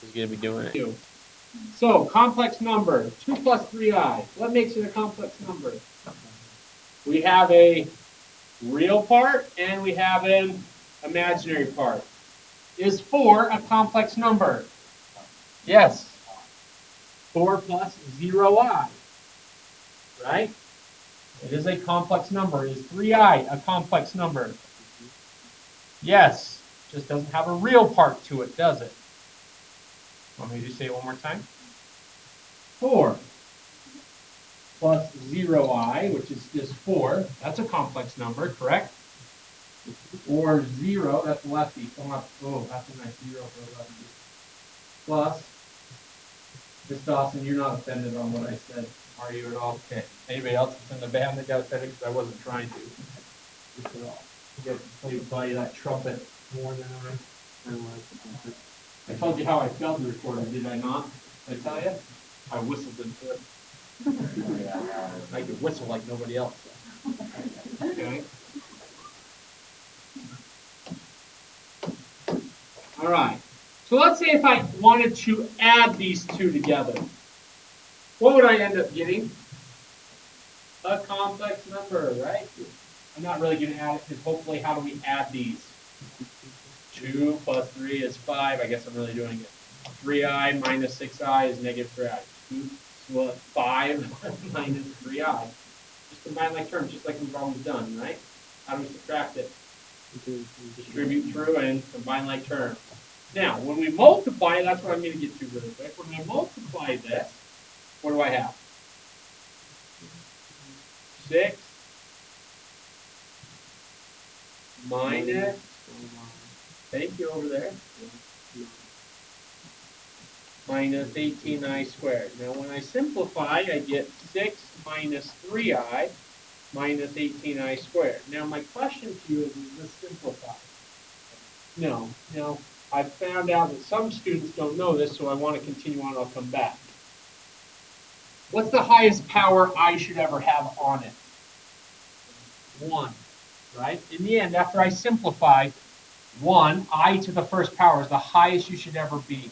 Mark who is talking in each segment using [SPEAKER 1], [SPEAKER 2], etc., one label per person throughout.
[SPEAKER 1] is going to be doing it.
[SPEAKER 2] So, complex number, 2 plus 3i. What makes it a complex number? We have a real part and we have an imaginary part. Is 4 a complex number? Yes. 4 plus 0i. Right? It is a complex number. Is 3i a complex number? Yes. Just doesn't have a real part to it, does it? Want me to say it one more time? 4 plus 0i, which is just 4. That's a complex number, correct? Or 0, that's lefty. Oh, that's a nice 0 for a lefty. Plus, Miss Dawson, you're not offended on what I said, are you at all? Okay. Anybody else that's in the band that got offended because I wasn't trying to? Just at all. You guys play that trumpet more than I told you how I felt in the recording, did I not? Did I tell you? I whistled into it. I could whistle like nobody else. Okay. All right. So let's say if I wanted to add these two together, what would I end up getting? A complex number, right? I'm not really going to add it because hopefully, how do we add these? 2 plus 3 is 5. I guess I'm really doing it. 3i minus 6i is negative 3i. 2, so 5 minus 3i. Just combine like terms, just like we've always done, right? How do we subtract it? Distribute through and combine like terms. Now, when we multiply, that's what I'm going to get to really quick. When I multiply this, what do I have? 6 minus, thank you over there, minus 18i squared. Now, when I simplify, I get 6 minus 3i minus 18i squared. Now, my question to you is this simplified? No. Now, I found out that some students don't know this, so I want to continue on. I'll come back. What's the highest power I should ever have on it? 1, right? In the end, after I simplify, 1, I to the first power is the highest you should ever be.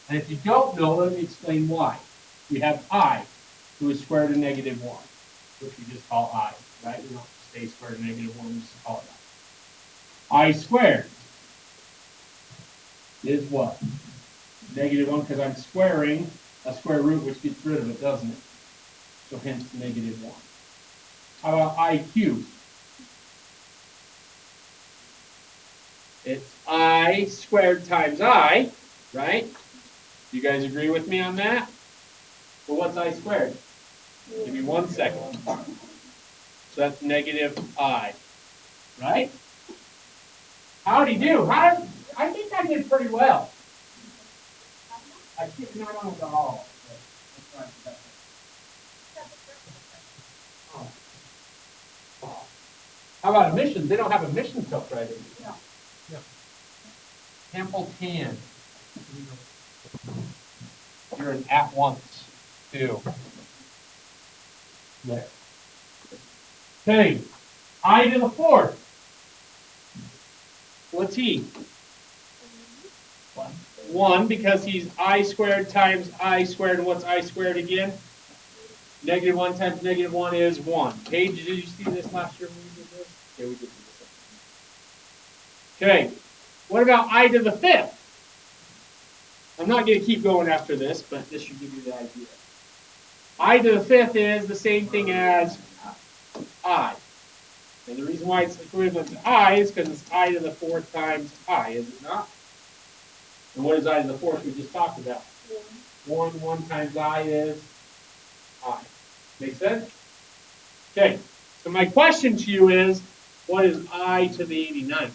[SPEAKER 2] And if you don't know, let me explain why. We have I, who is square root of negative 1, which we just call I, right? We don't say square root of negative 1, we just call it I. I squared is what? Negative 1, because I'm squaring a square root, which gets rid of it, doesn't it? So hence negative 1. How about I cubed? It's I squared times I, right? You guys agree with me on that? Well, what's I squared? Give me 1 second. So that's negative I, right? How'd he do? I think I did pretty well. I think not on the all. How about emissions? They don't have emissions up right in. No. Hamilton. You're an at once, too. There. Okay. I to the 4th. What's he? 1, because he's I squared times I squared. And what's I squared again? Negative 1 times negative 1 is 1. Paige, did you see this last year when we did this? Yeah, we did this. Okay. What about I to the 5th? I'm not going to keep going after this, but this should give you the idea. I to the 5th is the same thing as I. And the reason why it's equivalent to I is because it's I to the 4th times I, is it not? And what is I to the 4th we just talked about? 1 times I is I. Make sense? Okay. So my question to you is, what is I to the 89th?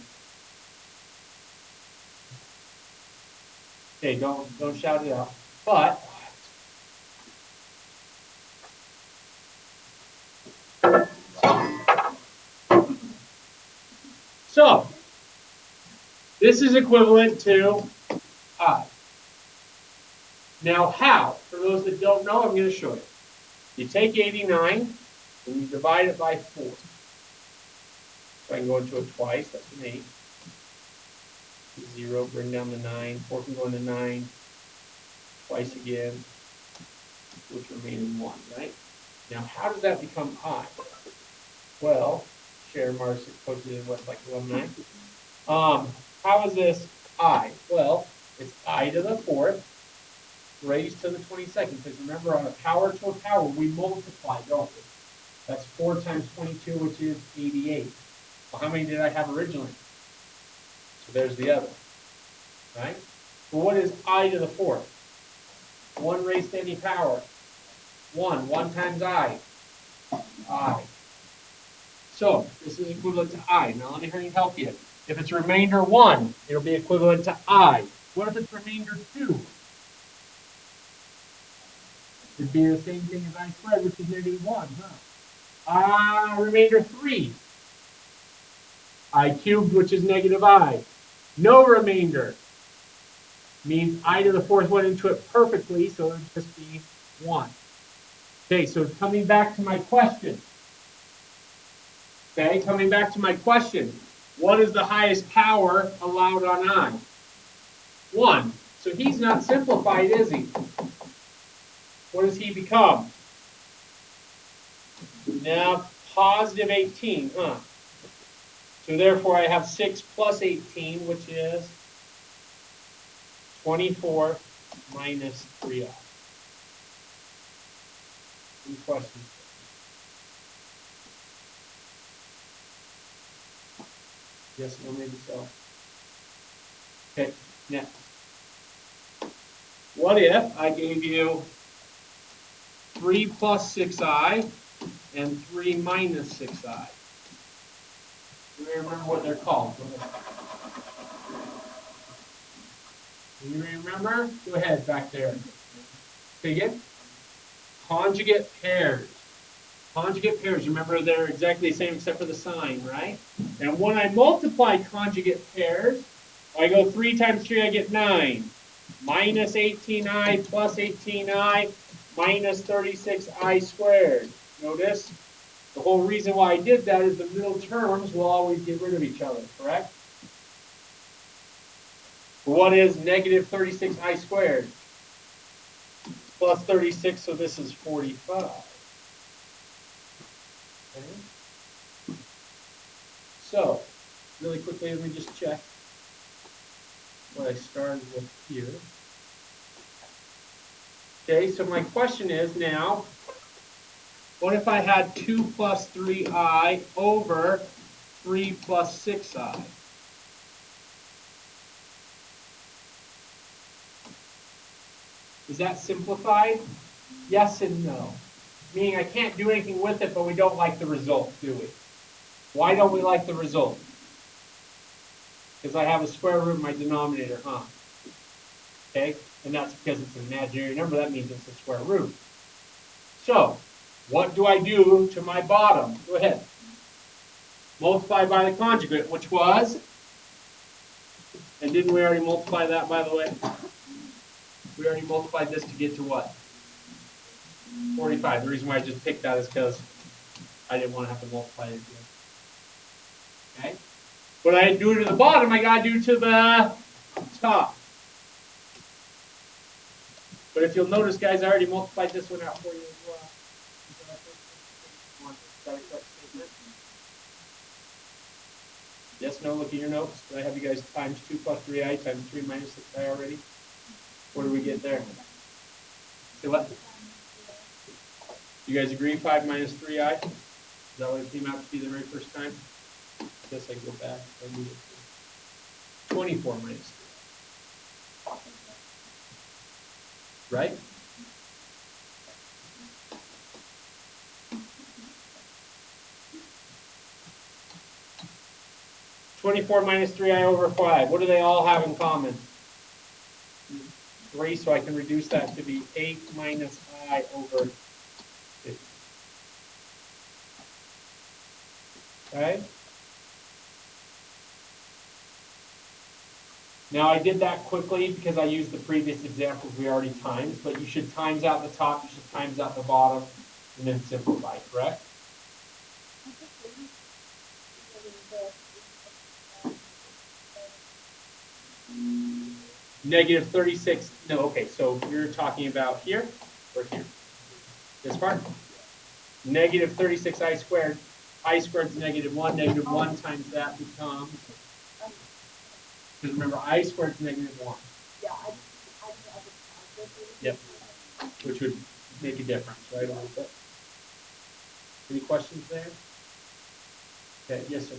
[SPEAKER 2] Okay, don't shout it out. But so this is equivalent to I. Now how? For those that don't know, I'm going to show you. You take 89 and you divide it by 4. So I can go into it twice. That's an 8. 0, bring down the 9. 4 can go into 9. twice again, which remains 1, right? Now, how does that become I? Well, Sharon Marcy, coaches in Westlake alumni. How is this I? Well, it's I to the 4th raised to the 22nd. Because remember, on a power to a power, we multiply, don't we? That's 4 times 22, which is 88. Well, how many did I have originally? So there's the other, right? Well, what is I to the 4th? 1 raised to any power. 1. 1 times I. I. So this is equivalent to I. Now let me hurry and help you. If it's remainder 1, it'll be equivalent to I. What if it's remainder 2? It'd be the same thing as I squared, which is negative 1, huh? Remainder 3. I cubed, which is negative I. No remainder means I to the 4th went into it perfectly, so it would just be 1. Okay, so coming back to my question. Okay, coming back to my question. What is the highest power allowed on I? 1. So he's not simplified, is he? What does he become? Now, positive 18, huh? So therefore, I have 6 plus 18, which is 24 minus 3i. Any questions? Yes, no, maybe so. Okay, next. What if I gave you 3 plus 6i and 3 minus 6i? Do you remember what they're called? Do you remember? Go ahead, back there. Say again? Conjugate pairs. Conjugate pairs, remember they're exactly the same except for the sign, right? And when I multiply conjugate pairs, I go 3 times 3, I get 9. Minus 18i plus 18i minus 36i squared. Notice? The whole reason why I did that is the middle terms will always get rid of each other, correct? What is negative 36i squared? Plus 36, so this is 45. Okay. So, really quickly, let me just check what I started with here. Okay, so my question is now, what if I had 2 plus 3i over 3 plus 6i? Is that simplified? Yes and no. Meaning I can't do anything with it, but we don't like the result, do we? Why don't we like the result? Because I have a square root in my denominator, huh? Okay, and that's because it's an imaginary number. That means it's a square root. So, what do I do to my bottom? Go ahead. Multiply by the conjugate, which was, and didn't we already multiply that, by the way? We already multiplied this to get to what? 45. The reason why I just picked that is because I didn't want to have to multiply it again. Okay? What I do to the bottom, I got to do to the top. But if you'll notice, guys, I already multiplied this one out for you as well. Is that a correct statement? Yes, no, look at your notes. Do I have you guys times 2 plus 3i times 3 minus 6i already? What do we get there? Say what? You guys agree 5 minus 3i? Is that what it came out to be the very first time? I guess I go back. I need it. 24 minus 3i. Right? (24 minus 3i over 5). What do they all have in common? 3, so I can reduce that to be 8 minus I over 50. Okay? Now I did that quickly because I used the previous examples we already times, but you should times out the top, you should times out the bottom, and then simplify, correct? Negative 36, no, okay, so you're talking about here or here? This part? Negative 36i squared. I squared is negative 1. Negative 1 times that becomes, because remember, I squared is negative 1. Yep. Which would make a difference, right? A little bit. Any questions there? Okay, yes, sir.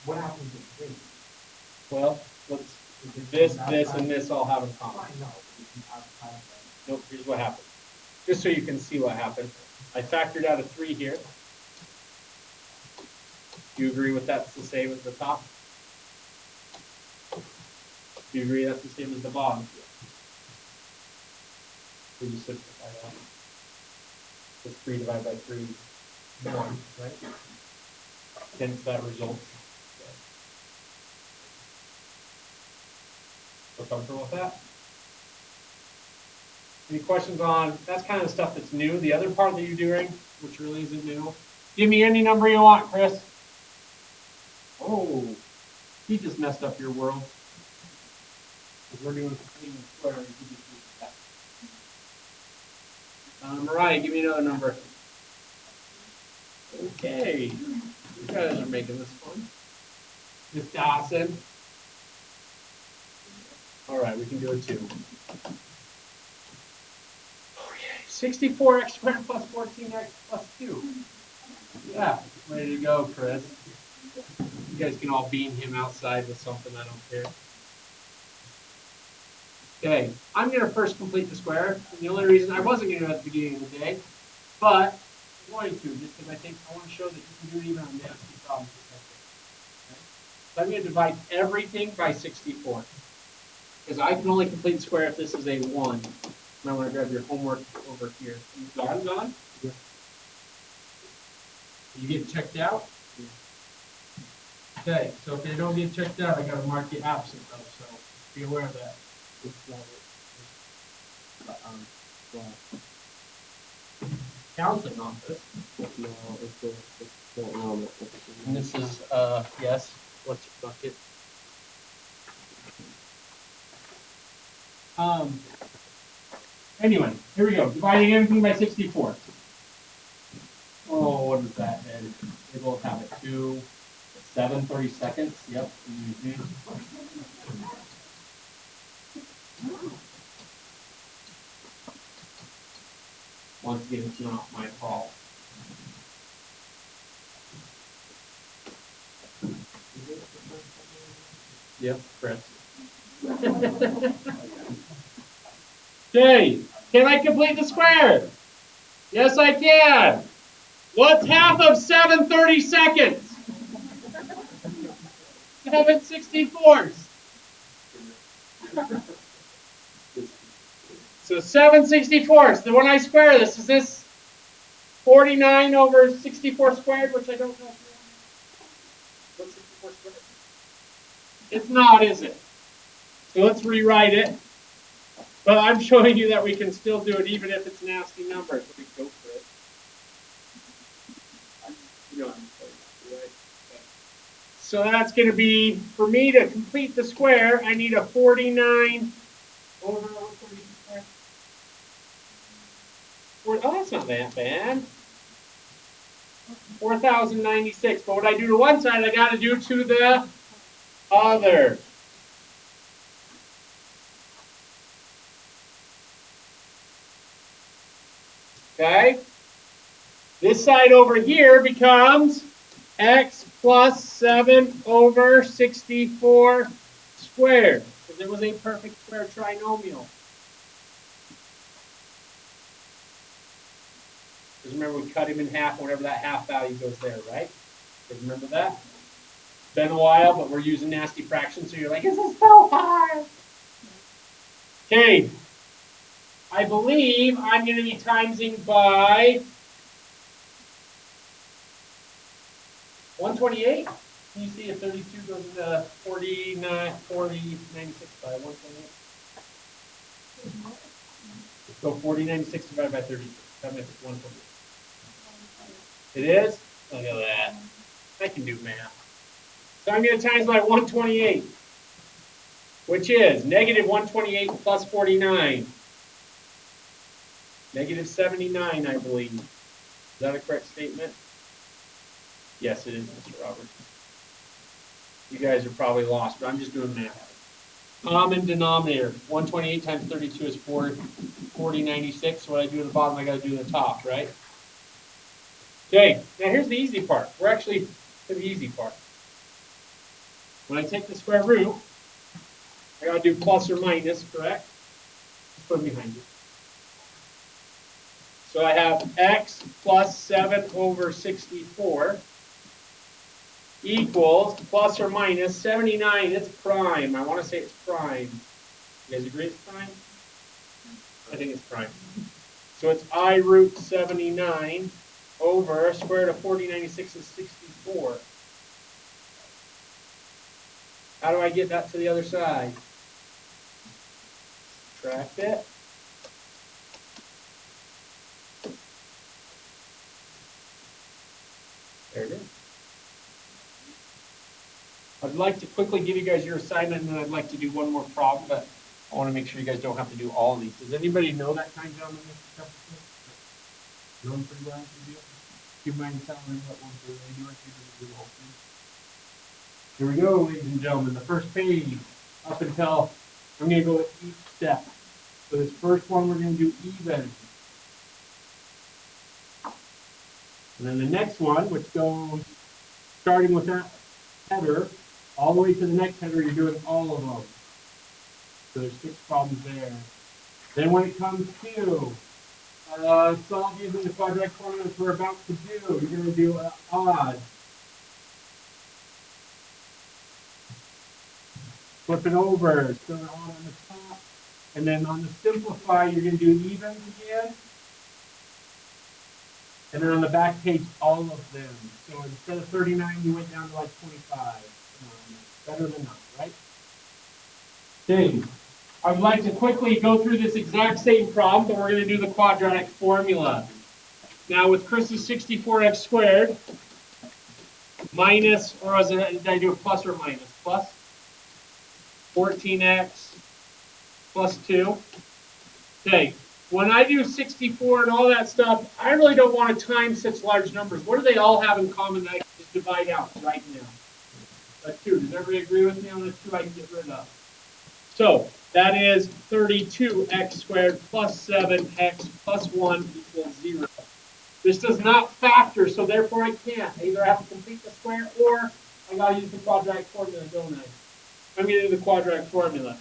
[SPEAKER 1] What happens in green?
[SPEAKER 2] Well, let's, this, and this all have in common.
[SPEAKER 1] I know.
[SPEAKER 2] Nope, here's what happened. Just so you can see what happened. I factored out a 3 here. Do you agree with that's the same as the top? Do you agree that's the same as the bottom? We just simplify that. It's 3 divided by 3, 1, right? Hence that result. Feel comfortable with that? Any questions on, that's kind of the stuff that's new. The other part that you're doing, which really isn't new, give me any number you want, Chris. Oh, he just messed up your world. We're doing completing the square. Mariah, give me another number. Okay, you guys are making this fun. Miss Dawson. All right, we can do it too. 64x squared plus 14x plus 2. Yeah, ready to go, Chris. You guys can all beam him outside with something, I don't care. Okay, I'm going to first complete the square. And the only reason I wasn't going to do it at the beginning of the day, but I'm going to, just because I think I want to show that you can do it even on nasty problems. Okay? So I'm going to divide everything by 64. Because I can only complete the square if this is a 1. You might want to grab your homework over here. You gone? Yeah. You get checked out? Yeah. Okay, so if they don't get checked out, I got to mark you absent though, so be aware of that. Counseling office.
[SPEAKER 3] No, it's the element.
[SPEAKER 2] And this is, yes, what's your bucket? Anyway, here we go. Dividing everything by 64. Oh, what is that then? They both have it. 2, 7, 30 seconds. Yep. Once again, it's not my fault. Yep, Chris. Okay, can I complete the square? Yes, I can. What's half of 7/30 seconds? 7/64. So 7/64. So when I square this, is this 49 over 64 squared, which I don't know. What's 64 squared? It's not, is it? So let's rewrite it. But I'm showing you that we can still do it even if it's nasty numbers. We go for it. You know, right? So that's going to be, for me to complete the square, I need a 49 over 30 square. Oh, that's not that bad. 4,096. But what I do to one side, I got to do to the other. Okay? This side over here becomes x plus 7 over 64 squared. Because it was a perfect square trinomial. Because remember, we cut him in half, whenever that half value goes there, right? Because remember that? It's been a while, but we're using nasty fractions, so you're like, this is so hard. Okay. I believe I'm going to be timesing by 128. Can you see if 32 goes into 49, 40, 96 by 128? Let's go 40, 96 divided by 32. That makes it 128. It is? Look at that. I can do math. So I'm going to times by 128, which is negative 128 plus 49. Negative 79, I believe. Is that a correct statement? Yes, it is, Mr. Roberts. You guys are probably lost, but I'm just doing math. Common denominator. 128 times 32 is 4096. So what I do at the bottom, I got to do at the top, right? Okay, now here's the easy part. We're actually to the easy part. When I take the square root, I got to do plus or minus, correct? Just put them behind you. So I have x plus 7 over 64 equals plus or minus 79. It's prime. I want to say it's prime. You guys agree it's prime? I think it's prime. So it's I root 79 over square root of 4096 is 64. How do I get that to the other side? Subtract it. There it is. I'd like to quickly give you guys your assignment, and then I'd like to do one more problem, but I want to make sure you guys don't have to do all of these. Does anybody know that kind of gentleman, Mr. Jefferson? Know him pretty well, you do? Do you mind telling me what ones they do? I think we're going to do the whole thing. Here we go, ladies and gentlemen. The first page, up until, I'm going to go at each step. So this first one, we're going to do even. And then the next one, which goes, starting with that header, all the way to the next header, you're doing all of them. So there's 6 problems there. Then when it comes to solve using the quadratic formula we're about to do, you're going to do odd. Flip it over, still an odd on the top. And then on the simplify, you're going to do evens again. And then on the back page, all of them. So instead of 39, you went down to like 25. Better than not, right? Okay. I'd like to quickly go through this exact same problem, but we're going to do the quadratic formula. Now with Chris's 64x squared, minus, or did I do a plus or minus? Plus 14x plus 2. Okay. When I do 64 and all that stuff, I really don't want to times such large numbers. What do they all have in common that I can just divide out right now? That's 2. Does everybody agree with me on the 2 I can get rid of? So that is 32x squared plus 7x plus 1 equals 0. This does not factor, so therefore I can't. I either have to complete the square or I got to use the quadratic formula, don't I? I'm going to do the quadratic formula.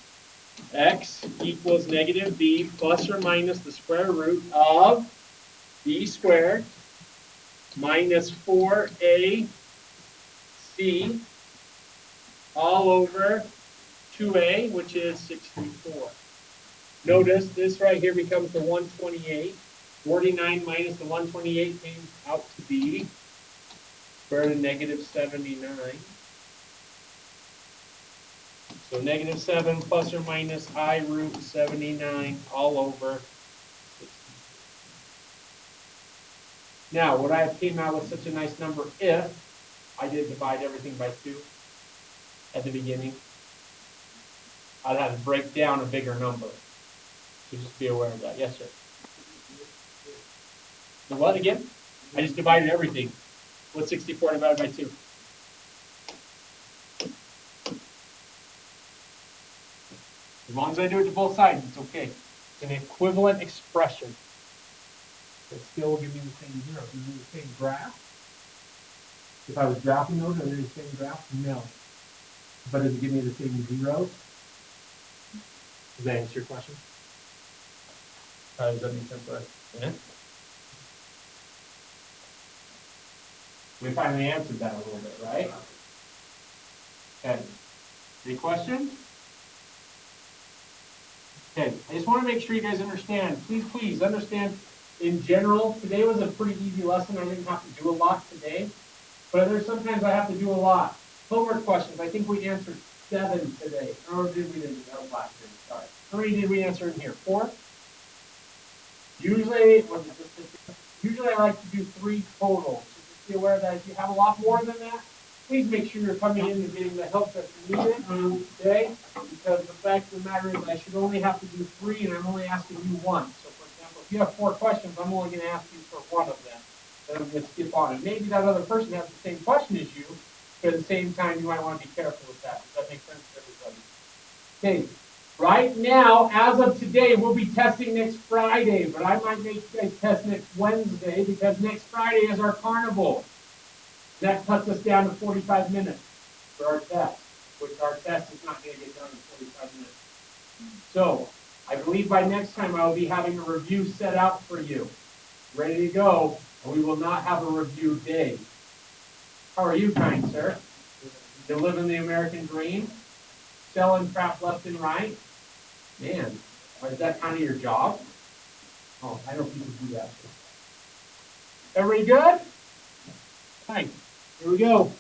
[SPEAKER 2] X equals negative b plus or minus the square root of b squared minus 4ac all over 2a, which is 64. Notice this right here becomes the 128. 49 minus the 128 came out to be square root of negative 79. So negative 7 plus or minus I root 79 all over 60. Now, would I have came out with such a nice number if I did divide everything by 2 at the beginning? I'd have to break down a bigger number. So just be aware of that. Yes, sir. The what again? I just divided everything. What's 64 divided by 2? As long as I do it to both sides, it's okay. It's an equivalent expression. It still will give me the same zero. If you do the same graph, if I was graphing those, are they the same graph? No. But does it give me the same zeros? Does that answer your question? Does that make sense? Yeah? We finally answered that a little bit, right? Okay. Any questions? Okay, I just want to make sure you guys understand. Please understand, in general, today was a pretty easy lesson. I didn't have to do a lot today. But there's sometimes I have to do a lot. Homework questions, I think we answered 7 today. Or did we didn't? That was last year, sorry. How many did we answer in here? 4? Usually I like to do 3 total. So just be aware that if you have a lot more than that, please make sure you're coming in and getting the help that you need today, because the fact of the matter is I should only have to do 3, and I'm only asking you 1. So, for example, if you have 4 questions, I'm only going to ask you for 1 of them. Then I'm going to skip on. And maybe that other person has the same question as you, but at the same time, you might want to be careful with that. Does that make sense to everybody? Okay. Right now, as of today, we'll be testing next Friday, but I might make you guys test next Wednesday because next Friday is our carnival. That cuts us down to 45 minutes for our test, which our test is not going to get done in 45 minutes. So, I believe by next time I will be having a review set out for you, ready to go, and we will not have a review day. How are you, kind sir? You living the American dream? Selling crap left and right? Man, is that kind of your job? Oh, I know people do that. Everybody good? Fine. Here we go.